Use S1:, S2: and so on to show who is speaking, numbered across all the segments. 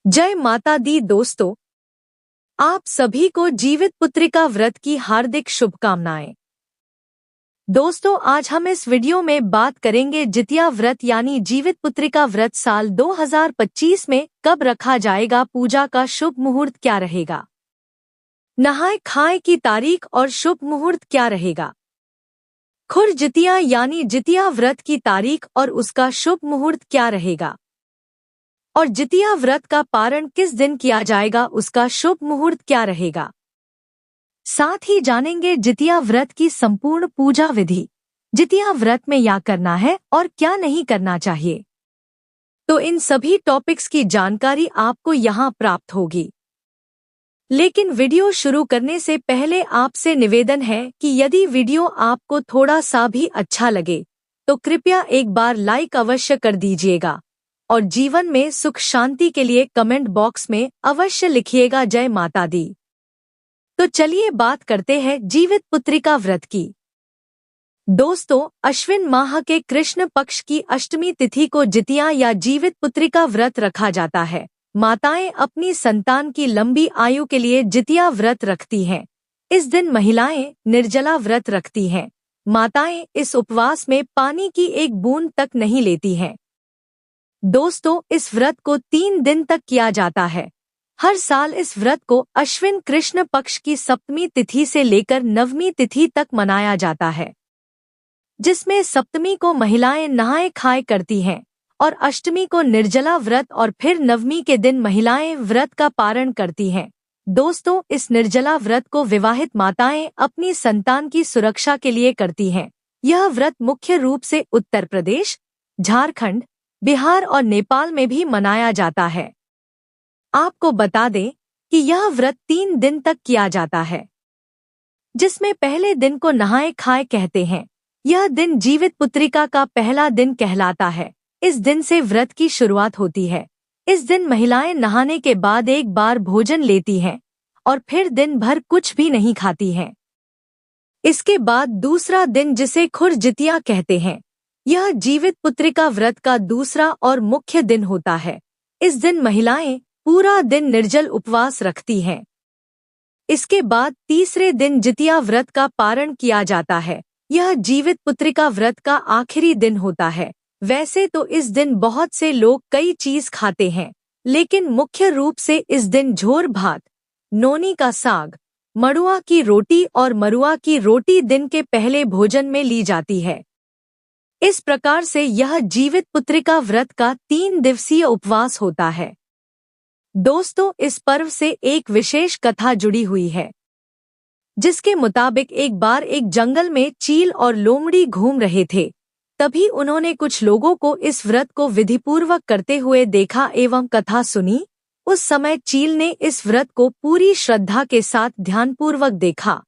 S1: जय माता दी दोस्तों, आप सभी को जीवित पुत्रिका व्रत की हार्दिक शुभकामनाएं। दोस्तों, आज हम इस वीडियो में बात करेंगे जितिया व्रत यानी जीवित पुत्रिका व्रत साल 2025 में कब रखा जाएगा, पूजा का शुभ मुहूर्त क्या रहेगा, नहाय खाए की तारीख और शुभ मुहूर्त क्या रहेगा, खुर जितिया यानी जितिया व्रत की तारीख और उसका शुभ मुहूर्त क्या रहेगा, और जितिया व्रत का पारण किस दिन किया जाएगा, उसका शुभ मुहूर्त क्या रहेगा। साथ ही जानेंगे जितिया व्रत की संपूर्ण पूजा विधि, जितिया व्रत में क्या करना है और क्या नहीं करना चाहिए। तो इन सभी टॉपिक्स की जानकारी आपको यहाँ प्राप्त होगी। लेकिन वीडियो शुरू करने से पहले आपसे निवेदन है कि यदि वीडियो आपको थोड़ा सा भी अच्छा लगे तो कृपया एक बार लाइक अवश्य कर दीजिएगा और जीवन में सुख शांति के लिए कमेंट बॉक्स में अवश्य लिखिएगा जय माता दी। तो चलिए बात करते हैं जीवित पुत्रिका व्रत की। दोस्तों, अश्विन माह के कृष्ण पक्ष की अष्टमी तिथि को जितिया या जीवित पुत्रिका व्रत रखा जाता है। माताएं अपनी संतान की लंबी आयु के लिए जितिया व्रत रखती हैं। इस दिन महिलाएं निर्जला व्रत रखती हैं। माताएं इस उपवास में पानी की एक बूंद तक नहीं लेती हैं। दोस्तों, इस व्रत को 3 दिन तक किया जाता है। हर साल इस व्रत को अश्विन कृष्ण पक्ष की सप्तमी तिथि से लेकर नवमी तिथि तक मनाया जाता है, जिसमें सप्तमी को महिलाएं नहाए खाए करती हैं और अष्टमी को निर्जला व्रत और फिर नवमी के दिन महिलाएं व्रत का पारण करती हैं। दोस्तों, इस निर्जला व्रत को विवाहित माताएं अपनी संतान की सुरक्षा के लिए करती हैं। यह व्रत मुख्य रूप से उत्तर प्रदेश, झारखंड, बिहार और नेपाल में भी मनाया जाता है। आपको बता दें कि यह व्रत 3 दिन तक किया जाता है, जिसमें पहले दिन को नहाए खाए कहते हैं। यह दिन जीवित पुत्रिका का पहला दिन कहलाता है। इस दिन से व्रत की शुरुआत होती है। इस दिन महिलाएं नहाने के बाद एक बार भोजन लेती हैं और फिर दिन भर कुछ भी नहीं खाती हैं। इसके बाद दूसरा दिन, जिसे खुर जितिया कहते हैं, यह जीवित पुत्रिका व्रत का दूसरा और मुख्य दिन होता है। इस दिन महिलाएं पूरा दिन निर्जल उपवास रखती हैं। इसके बाद तीसरे दिन जितिया व्रत का पारण किया जाता है। यह जीवित पुत्रिका व्रत का आखिरी दिन होता है। वैसे तो इस दिन बहुत से लोग कई चीज खाते हैं, लेकिन मुख्य रूप से इस दिन झोर भात, नोनी का साग, मड़ुआ की रोटी और मरुआ की रोटी दिन के पहले भोजन में ली जाती है। इस प्रकार से यह जीवित पुत्रिका व्रत का 3 दिवसीय उपवास होता है। दोस्तों, इस पर्व से एक विशेष कथा जुड़ी हुई है, जिसके मुताबिक एक बार एक जंगल में चील और लोमड़ी घूम रहे थे। तभी उन्होंने कुछ लोगों को इस व्रत को विधिपूर्वक करते हुए देखा एवं कथा सुनी। उस समय चील ने इस व्रत को पूरी श्रद्धा के साथ ध्यानपूर्वक देखा,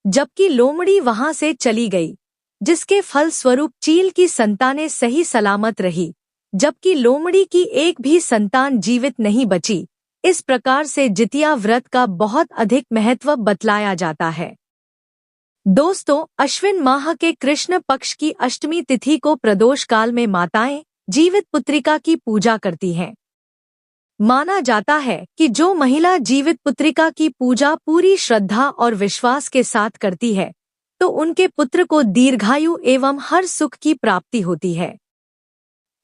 S1: जबकि लोमड़ी वहां से चली गई, जिसके फल स्वरूप चील की संतानें सही सलामत रही, जबकि लोमड़ी की एक भी संतान जीवित नहीं बची। इस प्रकार से जितिया व्रत का बहुत अधिक महत्व बतलाया जाता है। दोस्तों, अश्विन माह के कृष्ण पक्ष की अष्टमी तिथि को प्रदोष काल में माताएं जीवित पुत्रिका की पूजा करती हैं। माना जाता है कि जो महिला जीवित पुत्रिका की पूजा पूरी श्रद्धा और विश्वास के साथ करती है तो उनके पुत्र को दीर्घायु एवं हर सुख की प्राप्ति होती है।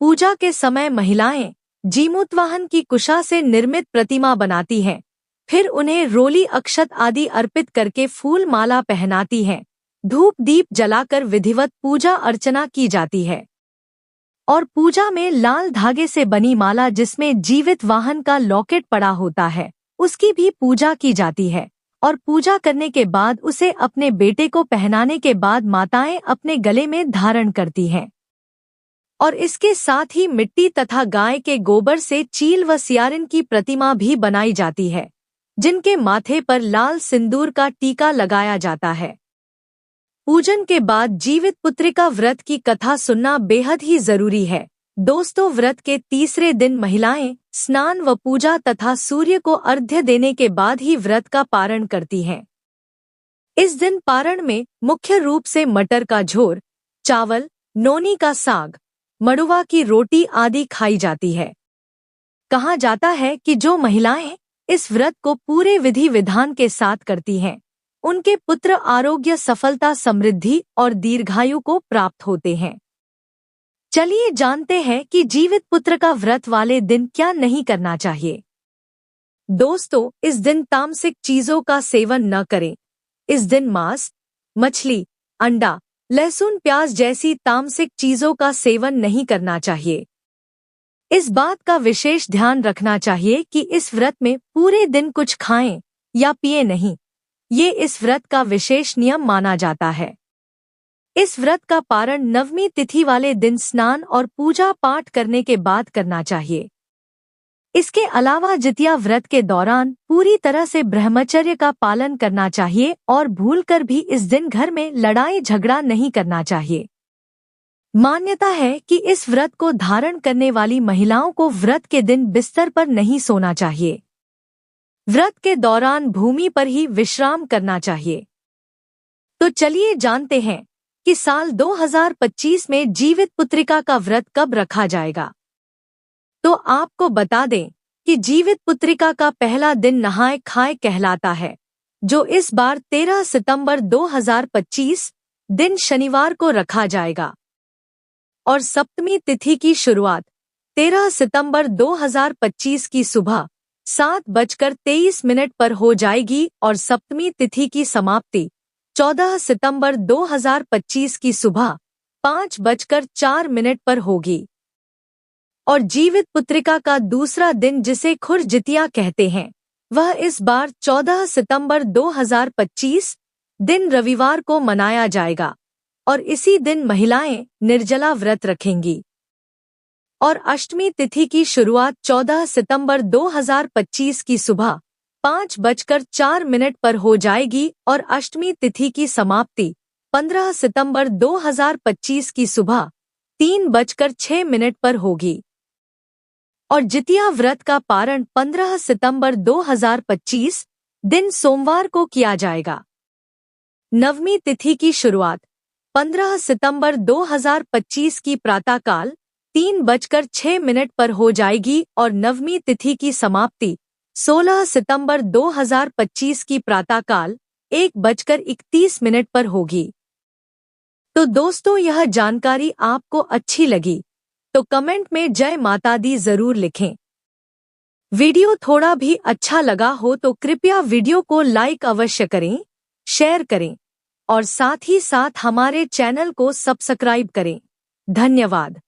S1: पूजा के समय महिलाएं जीमूतवाहन की कुशा से निर्मित प्रतिमा बनाती हैं, फिर उन्हें रोली अक्षत आदि अर्पित करके फूल माला पहनाती हैं। धूप दीप जलाकर विधिवत पूजा अर्चना की जाती है और पूजा में लाल धागे से बनी माला, जिसमें जीवित वाहन का लॉकेट पड़ा होता है, उसकी भी पूजा की जाती है। और पूजा करने के बाद उसे अपने बेटे को पहनाने के बाद माताएं अपने गले में धारण करती हैं। और इसके साथ ही मिट्टी तथा गाय के गोबर से चील व सियारिन की प्रतिमा भी बनाई जाती है, जिनके माथे पर लाल सिंदूर का टीका लगाया जाता है। पूजन के बाद जीवित पुत्रिका व्रत की कथा सुनना बेहद ही जरूरी है। दोस्तों, व्रत के तीसरे दिन महिलाएं स्नान व पूजा तथा सूर्य को अर्घ्य देने के बाद ही व्रत का पारण करती हैं। इस दिन पारण में मुख्य रूप से मटर का झोर, चावल, नोनी का साग, मड़ुआ की रोटी आदि खाई जाती है। कहा जाता है कि जो महिलाएं इस व्रत को पूरे विधि विधान के साथ करती हैं, उनके पुत्र आरोग्य, सफलता, समृद्धि और दीर्घायु को प्राप्त होते हैं। चलिए जानते हैं कि जीवित पुत्र का व्रत वाले दिन क्या नहीं करना चाहिए। दोस्तों, इस दिन तामसिक चीजों का सेवन न करें। इस दिन मांस, मछली, अंडा, लहसुन, प्याज जैसी तामसिक चीजों का सेवन नहीं करना चाहिए। इस बात का विशेष ध्यान रखना चाहिए कि इस व्रत में पूरे दिन कुछ खाएं या पिए नहीं। ये इस व्रत का विशेष नियम माना जाता है। इस व्रत का पारण नवमी तिथि वाले दिन स्नान और पूजा पाठ करने के बाद करना चाहिए। इसके अलावा जितिया व्रत के दौरान पूरी तरह से ब्रह्मचर्य का पालन करना चाहिए और भूलकर भी इस दिन घर में लड़ाई झगड़ा नहीं करना चाहिए। मान्यता है कि इस व्रत को धारण करने वाली महिलाओं को व्रत के दिन बिस्तर पर नहीं सोना चाहिए। व्रत के दौरान भूमि पर ही विश्राम करना चाहिए। तो चलिए जानते हैं कि साल 2025 में जीवित पुत्रिका का व्रत कब रखा जाएगा। तो आपको बता दें कि जीवित पुत्रिका का पहला दिन नहाए खाए कहलाता है, जो इस बार 13 सितंबर 2025 दिन शनिवार को रखा जाएगा। और सप्तमी तिथि की शुरुआत 13 सितंबर 2025 की सुबह 7:23 पर हो जाएगी और सप्तमी तिथि की समाप्ति 14 सितंबर 2025 की सुबह 5:04 पर होगी। और जीवित पुत्रिका का दूसरा दिन, जिसे खुर जितिया कहते हैं, वह इस बार 14 सितंबर 2025 दिन रविवार को मनाया जाएगा और इसी दिन महिलाएं निर्जला व्रत रखेंगी। और अष्टमी तिथि की शुरुआत 14 सितंबर 2025 की सुबह 5:04 पर हो जाएगी और अष्टमी तिथि की समाप्ति 15 सितंबर 2025 की सुबह 3:06 पर होगी। और जितिया व्रत का पारण 15 सितंबर 2025 दिन सोमवार को किया जाएगा। नवमी तिथि की शुरुआत 15 सितंबर 2025 की प्रातःकाल 3:06 पर हो जाएगी और नवमी तिथि की समाप्ति 16 सितंबर 2025 की प्रातःकाल 1:31 पर होगी। तो दोस्तों, यह जानकारी आपको अच्छी लगी तो कमेंट में जय माता दी जरूर लिखें। वीडियो थोड़ा भी अच्छा लगा हो तो कृपया वीडियो को लाइक अवश्य करें, शेयर करें और साथ ही साथ हमारे चैनल को सब्सक्राइब करें। धन्यवाद।